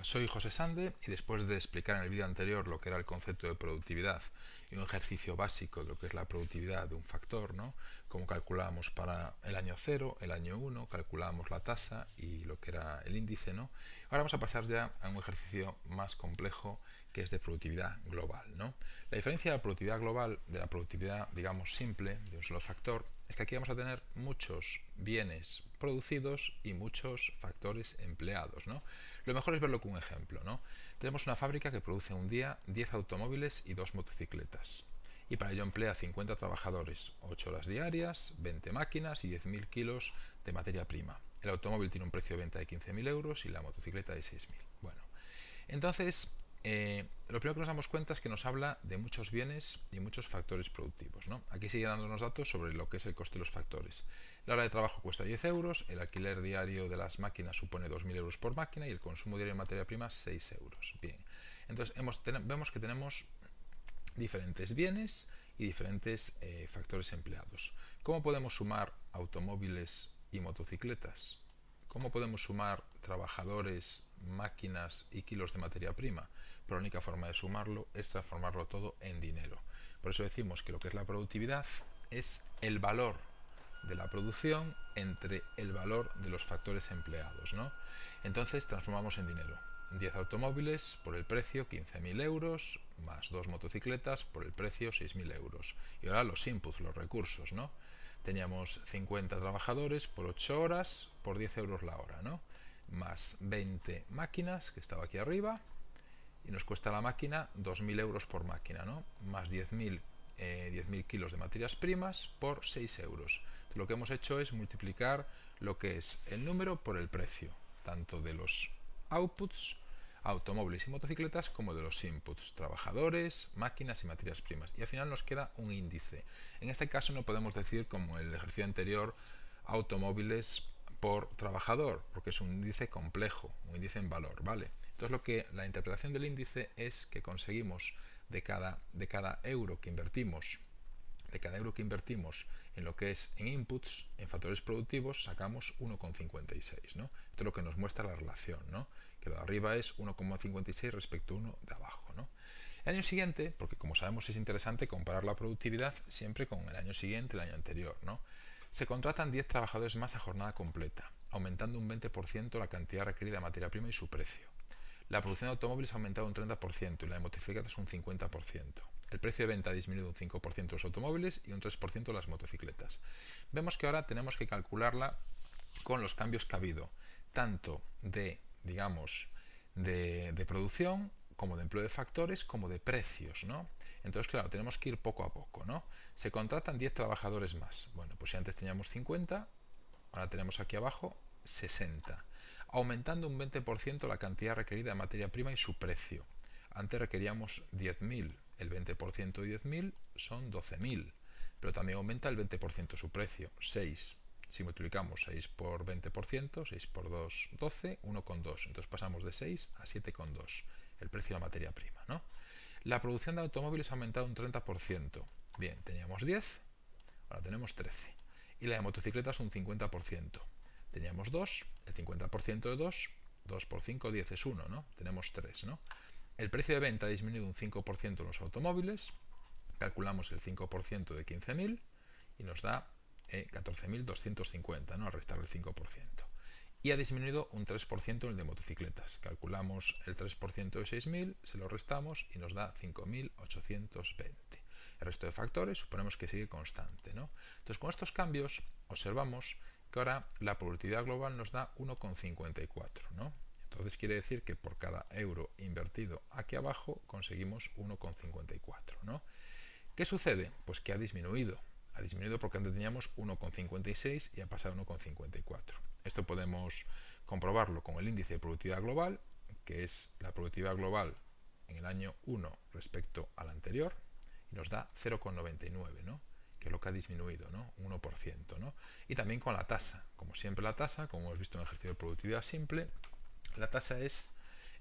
Soy José Sande y después de explicar en el vídeo anterior lo que era el concepto de productividad y un ejercicio básico de lo que es la productividad de un factor, ¿no? Cómo calculábamos para el año 0, el año 1, calculábamos la tasa y lo que era el índice, ¿no? Ahora vamos a pasar ya a un ejercicio más complejo que es de productividad global, ¿no? La diferencia de la productividad global de la productividad, digamos, simple, de un solo factor, es que aquí vamos a tener muchos bienes producidos y muchos factores empleados, ¿no? Lo mejor es verlo con un ejemplo, ¿no? Tenemos una fábrica que produce un día 10 automóviles y 2 motocicletas. Y para ello emplea 50 trabajadores, 8 horas diarias, 20 máquinas y 10.000 kilos de materia prima. El automóvil tiene un precio de venta de 15.000 euros y la motocicleta de 6.000. Bueno, entonces, lo primero que nos damos cuenta es que nos habla de muchos bienes y muchos factores productivos, ¿no? Aquí sigue dándonos datos sobre lo que es el coste de los factores. La hora de trabajo cuesta 10 euros, el alquiler diario de las máquinas supone 2.000 euros por máquina y el consumo diario de materia prima 6 euros. Bien, entonces vemos que tenemos diferentes bienes y diferentes factores empleados. ¿Cómo podemos sumar automóviles y motocicletas? ¿Cómo podemos sumar trabajadores, máquinas y kilos de materia prima? Pero la única forma de sumarlo es transformarlo todo en dinero. Por eso decimos que lo que es la productividad es el valor de la producción entre el valor de los factores empleados, ¿no? Entonces transformamos en dinero. 10 automóviles por el precio 15.000 euros, más 2 motocicletas por el precio 6.000 euros. Y ahora los inputs, los recursos, ¿no? Teníamos 50 trabajadores por 8 horas, por 10 euros la hora, ¿no? Más 20 máquinas, que estaba aquí arriba, y nos cuesta la máquina 2.000 euros por máquina, ¿no? Más 10.000 kilos de materias primas por 6 euros. Entonces, lo que hemos hecho es multiplicar lo que es el número por el precio, tanto de los outputs, automóviles y motocicletas, como de los inputs, trabajadores, máquinas y materias primas. Y al final nos queda un índice. En este caso no podemos decir, como el ejercicio anterior, automóviles por trabajador, porque es un índice complejo, un índice en valor, ¿vale? Entonces la interpretación del índice es que conseguimos de cada euro que invertimos, de cada euro que invertimos en lo que es en inputs, en factores productivos, sacamos 1,56, ¿no? Esto es lo que nos muestra la relación, ¿no? Que lo de arriba es 1,56 respecto a uno de abajo, ¿no? El año siguiente, porque como sabemos es interesante comparar la productividad siempre con el año siguiente, el año anterior, ¿no? Se contratan 10 trabajadores más a jornada completa, aumentando un 20% la cantidad requerida de materia prima y su precio. La producción de automóviles ha aumentado un 30% y la de motocicletas un 50%. El precio de venta ha disminuido un 5% de los automóviles y un 3% de las motocicletas. Vemos que ahora tenemos que calcularla con los cambios que ha habido, tanto de, digamos, de producción, como de empleo de factores, como de precios, ¿no? Entonces, claro, tenemos que ir poco a poco, ¿no? Se contratan 10 trabajadores más. Bueno, pues si antes teníamos 50, ahora tenemos aquí abajo 60, aumentando un 20% la cantidad requerida de materia prima y su precio. Antes requeríamos 10.000, el 20% de 10.000 son 12.000, pero también aumenta el 20% su precio, 6. Si multiplicamos 6 por 20%, 6 por 2, 12, 1,2. Entonces pasamos de 6 a 7,2, el precio de la materia prima, ¿no? La producción de automóviles ha aumentado un 30%. Bien, teníamos 10, ahora tenemos 13. Y la de motocicletas un 50%. Teníamos 2, el 50% de 2, 2 por 5, 10 es 1, ¿no? Tenemos 3, ¿no? El precio de venta ha disminuido un 5% en los automóviles, calculamos el 5% de 15.000 y nos da 14.250, ¿no? Al restar el 5%. Y ha disminuido un 3% en el de motocicletas. Calculamos el 3% de 6.000, se lo restamos y nos da 5.820. El resto de factores suponemos que sigue constante, ¿no? Entonces, con estos cambios observamos que ahora la productividad global nos da 1,54, ¿no? Entonces quiere decir que por cada euro invertido aquí abajo conseguimos 1,54, ¿no? ¿Qué sucede? Pues que ha disminuido. Ha disminuido porque antes teníamos 1,56 y ha pasado a 1,54. Esto podemos comprobarlo con el índice de productividad global, que es la productividad global en el año 1 respecto al anterior, y nos da 0,99, ¿no? Que es lo que ha disminuido, ¿no? Un 1%, ¿no? Y también con la tasa. Como siempre la tasa, como hemos visto en el ejercicio de productividad simple, la tasa es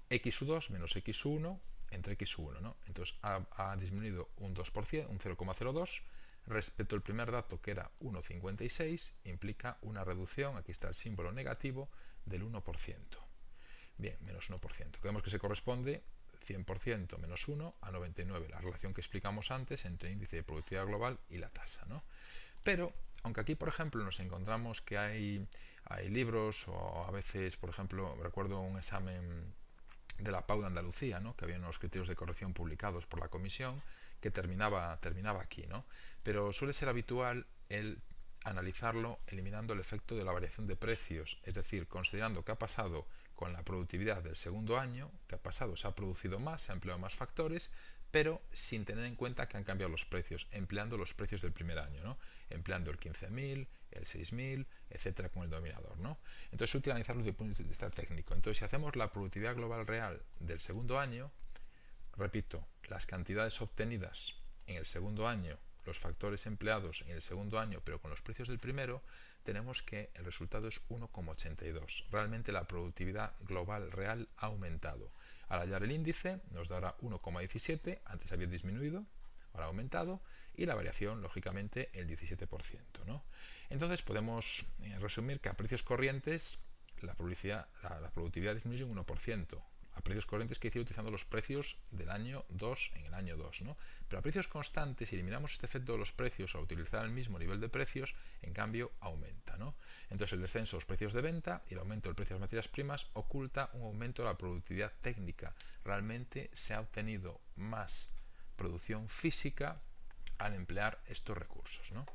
x2 menos x1 entre x1, ¿no? Entonces ha disminuido un 2%, un 0,02, respecto al primer dato que era 1,56, implica una reducción, aquí está el símbolo negativo, del 1%. Bien, menos 1%. Vemos que se corresponde 100% menos 1 a 99, la relación que explicamos antes entre el índice de productividad global y la tasa, ¿no? Pero, aunque aquí, por ejemplo, nos encontramos que hay libros, o a veces, por ejemplo, recuerdo un examen de la PAU de Andalucía, ¿no? Que había unos criterios de corrección publicados por la comisión que terminaba aquí, ¿no? Pero suele ser habitual el analizarlo eliminando el efecto de la variación de precios, es decir, considerando qué ha pasado con la productividad del segundo año, qué ha pasado, se ha producido más, se han empleado más factores, pero sin tener en cuenta que han cambiado los precios, empleando los precios del primer año, ¿no? Empleando el 15.000, el 6.000, etcétera, con el denominador, ¿no? Entonces es útil analizarlo desde el punto de vista técnico. Entonces, si hacemos la productividad global real del segundo año, repito, las cantidades obtenidas en el segundo año, los factores empleados en el segundo año, pero con los precios del primero, tenemos que el resultado es 1,82. Realmente la productividad global real ha aumentado. Al hallar el índice nos dará 1,17, antes había disminuido, ahora ha aumentado, y la variación, lógicamente, el 17%, ¿no? Entonces podemos resumir que a precios corrientes la productividad disminuye un 1%. A precios corrientes que decir utilizando los precios del año 2 en el año 2, ¿no? Pero a precios constantes, si eliminamos este efecto de los precios al utilizar el mismo nivel de precios, en cambio aumenta, ¿no? Entonces el descenso de los precios de venta y el aumento del precio de las materias primas oculta un aumento de la productividad técnica. Realmente se ha obtenido más producción física al emplear estos recursos, ¿no?